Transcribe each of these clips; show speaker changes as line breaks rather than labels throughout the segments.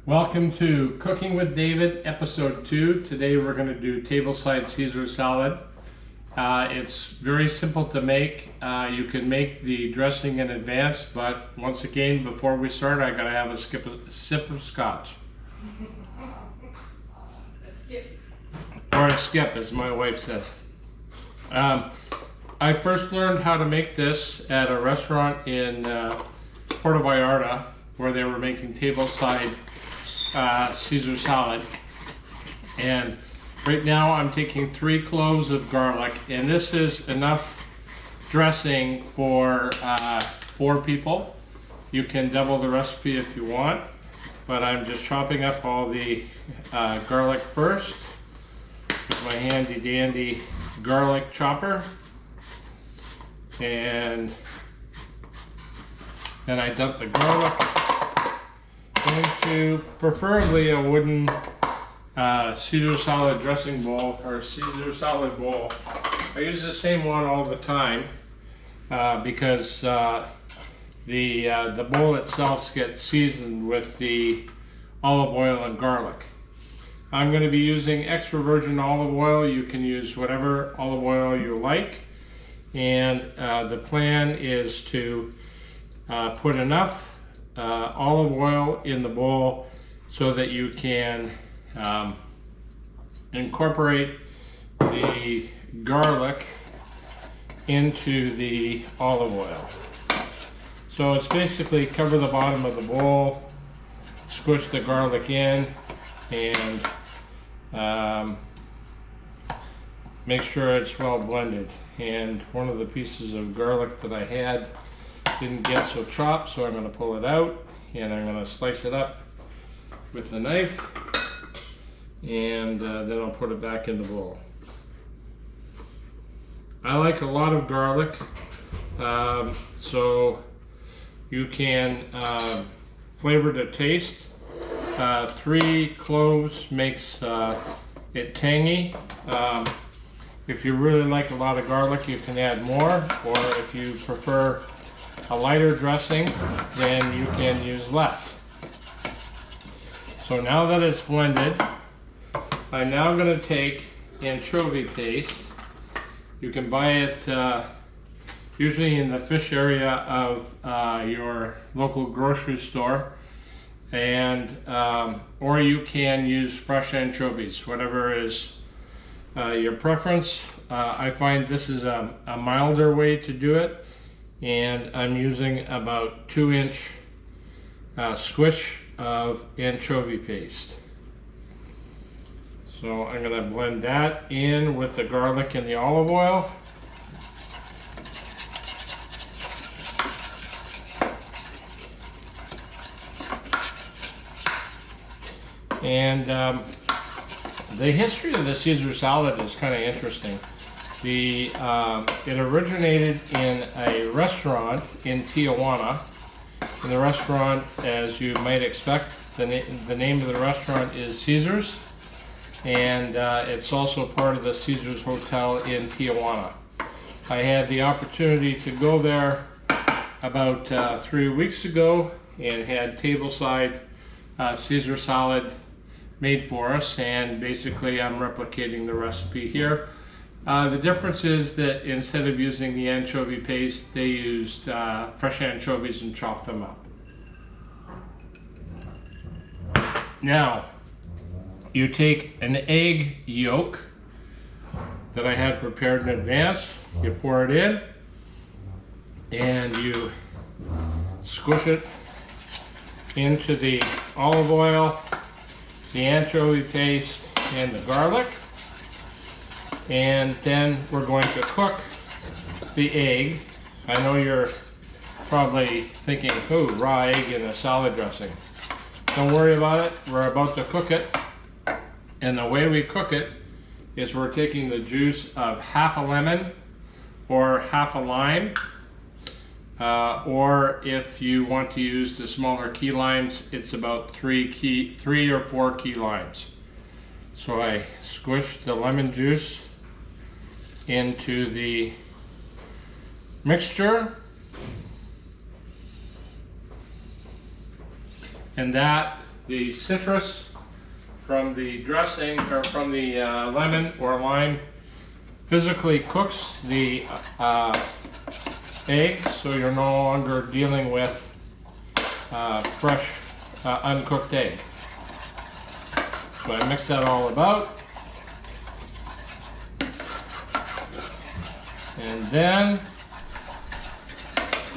Welcome to Cooking with David, episode 2. Today we're going to do tableside Caesar salad. It's very simple to make. You can make the dressing in advance, but once again, before we start, I gotta have a sip of scotch. Or a skip, as my wife says. I first learned how to make this at a restaurant in Puerto Vallarta, where they were making tableside Caesar salad. And right now I'm taking 3 cloves of garlic, and this is enough dressing for 4 people. You can double the recipe if you want, but I'm just chopping up all the garlic first with my handy dandy garlic chopper, and then I dump the garlic into preferably a wooden Caesar salad dressing bowl or Caesar salad bowl. I use the same one all the time because the bowl itself gets seasoned with the olive oil and garlic. I'm going to be using extra virgin olive oil. You can use whatever olive oil you like, and the plan is to put enough olive oil in the bowl so that you can incorporate the garlic into the olive oil. So it's basically cover the bottom of the bowl, squish the garlic in, and make sure it's well blended. And one of the pieces of garlic that I had didn't get so chopped, so I'm going to pull it out and I'm going to slice it up with the knife, and then I'll put it back in the bowl. I like a lot of garlic, so you can flavor to taste. 3 cloves makes it tangy. If you really like a lot of garlic, you can add more, or if you prefer a lighter dressing, then you can use less. So now that it's blended, I'm now going to take anchovy paste. You can buy it usually in the fish area of your local grocery store, and or you can use fresh anchovies, whatever is your preference. I find this is a milder way to do it, and I'm using about 2-inch squish of anchovy paste. So I'm going to blend that in with the garlic and the olive oil. And the history of the Caesar salad is kind of interesting. It originated in a restaurant in Tijuana. And the restaurant, as you might expect, the name of the restaurant is Caesar's, and it's also part of the Caesar's Hotel in Tijuana. I had the opportunity to go there about 3 weeks ago and had tableside Caesar salad made for us, and basically I'm replicating the recipe here. The difference is that instead of using the anchovy paste, they used fresh anchovies and chopped them up. Now, you take an egg yolk that I had prepared in advance, you pour it in, and you squish it into the olive oil, the anchovy paste, and the garlic. And then we're going to cook the egg. I know you're probably thinking, oh, raw egg in a salad dressing. Don't worry about it. We're about to cook it. And the way we cook it is we're taking the juice of half a lemon or half a lime. Or if you want to use the smaller key limes, it's about 3 or 4 key limes. So I squish the lemon juice into the mixture, and that the citrus from the dressing, or from the lemon or lime, physically cooks the eggs, so you're no longer dealing with fresh uncooked egg. So I mix that all about. And then,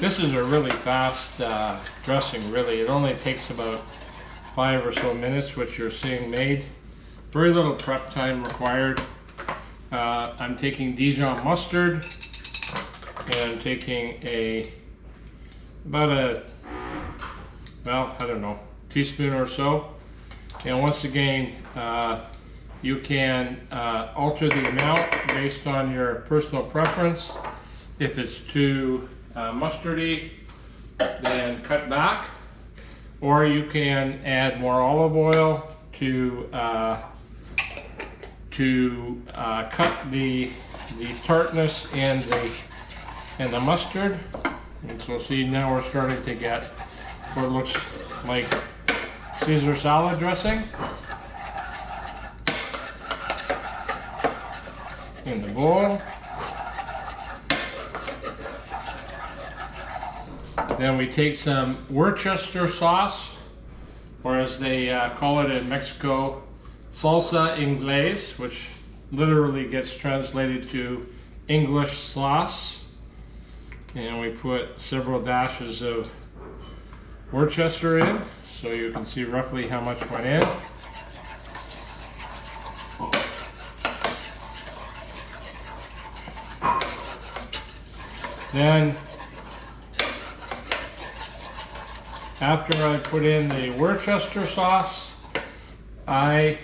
this is a really fast dressing, really. It only takes about 5 or so minutes, which you're seeing made. Very little prep time required. I'm taking Dijon mustard, and I'm taking about a, well, I don't know, teaspoon or so. And once again, you can alter the amount based on your personal preference. If it's too mustardy, then cut back. Or you can add more olive oil to cut the tartness and the mustard. And so see, now we're starting to get what looks like Cesar salad dressing in the bowl. Then we take some Worcester sauce, or as they call it in Mexico, salsa ingles, which literally gets translated to English sauce. And we put several dashes of Worcester in, so you can see roughly how much went in. Then, after I put in the Worcester sauce, I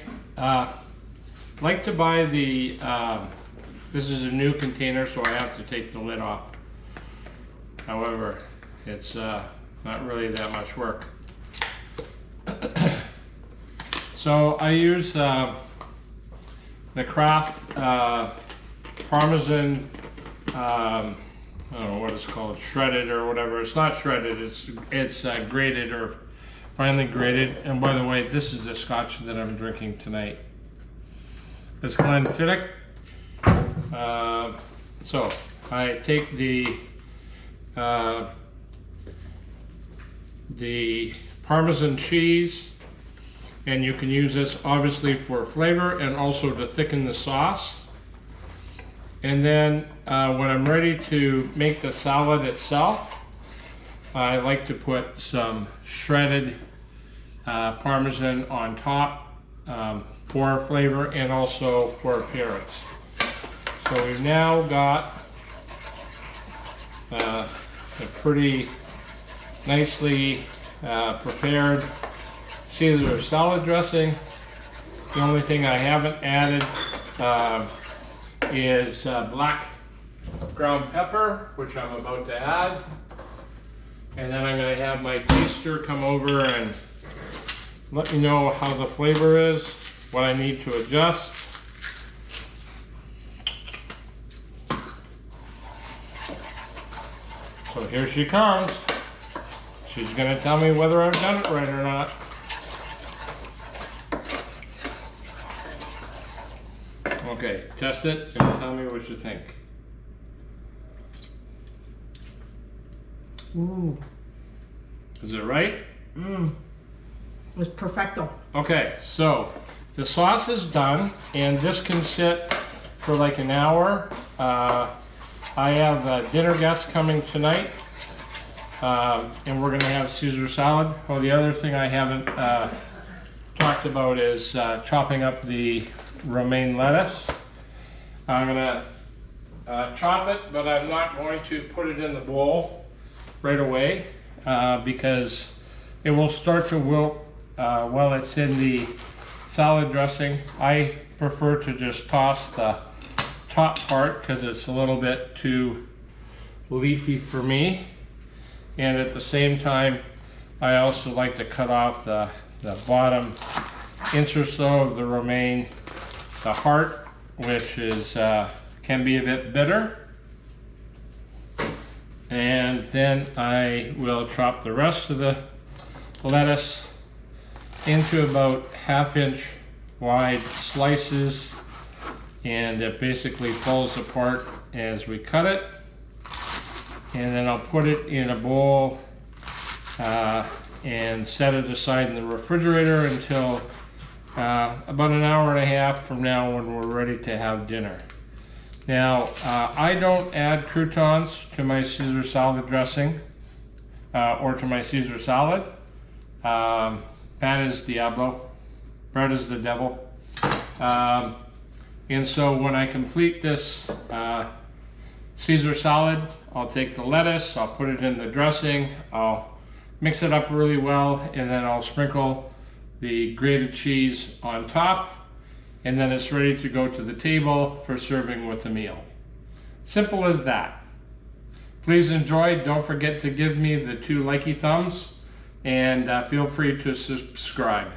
like to buy the, this is a new container, so I have to take the lid off. However, it's not really that much work. So I use the Kraft Parmesan, I don't know what it's called, shredded or whatever. It's not shredded, it's grated or finely grated. And by the way, this is the scotch that I'm drinking tonight. It's Glenfiddich. So I take the Parmesan cheese, and you can use this obviously for flavor and also to thicken the sauce. And then when I'm ready to make the salad itself, I like to put some shredded Parmesan on top for flavor and also for appearance. So we've now got a pretty nicely prepared Cesar salad dressing. The only thing I haven't added is black ground pepper, which I'm about to add. And then I'm going to have my taster come over and let me know how the flavor is, what I need to adjust. So here she comes. She's going to tell me whether I've done it right or not. Okay, test it and tell me what you think.
Ooh.
Is it right?
It's perfecto.
Okay, so the sauce is done, and this can sit for like an hour. I have dinner guests coming tonight, and we're going to have Cesar salad. Oh, the other thing I haven't talked about is chopping up the romaine lettuce. I'm going to chop it, but I'm not going to put it in the bowl right away because it will start to wilt while it's in the salad dressing. I prefer to just toss the top part because it's a little bit too leafy for me, and at the same time I also like to cut off the bottom inch or so of the romaine, the heart, which is can be a bit bitter. And then I will chop the rest of the lettuce into about 1/2-inch wide slices, and it basically falls apart as we cut it. And then I'll put it in a bowl and set it aside in the refrigerator until about an hour and a half from now, when we're ready to have dinner. Now, I don't add croutons to my Caesar salad dressing or to my Caesar salad. Pan is diablo, bread is the devil. And so when I complete this Caesar salad, I'll take the lettuce, I'll put it in the dressing, I'll mix it up really well, and then I'll sprinkle the grated cheese on top, and then it's ready to go to the table for serving with the meal. Simple as that. Please enjoy. Don't forget to give me the 2 likey thumbs, and feel free to subscribe.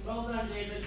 Well done, David.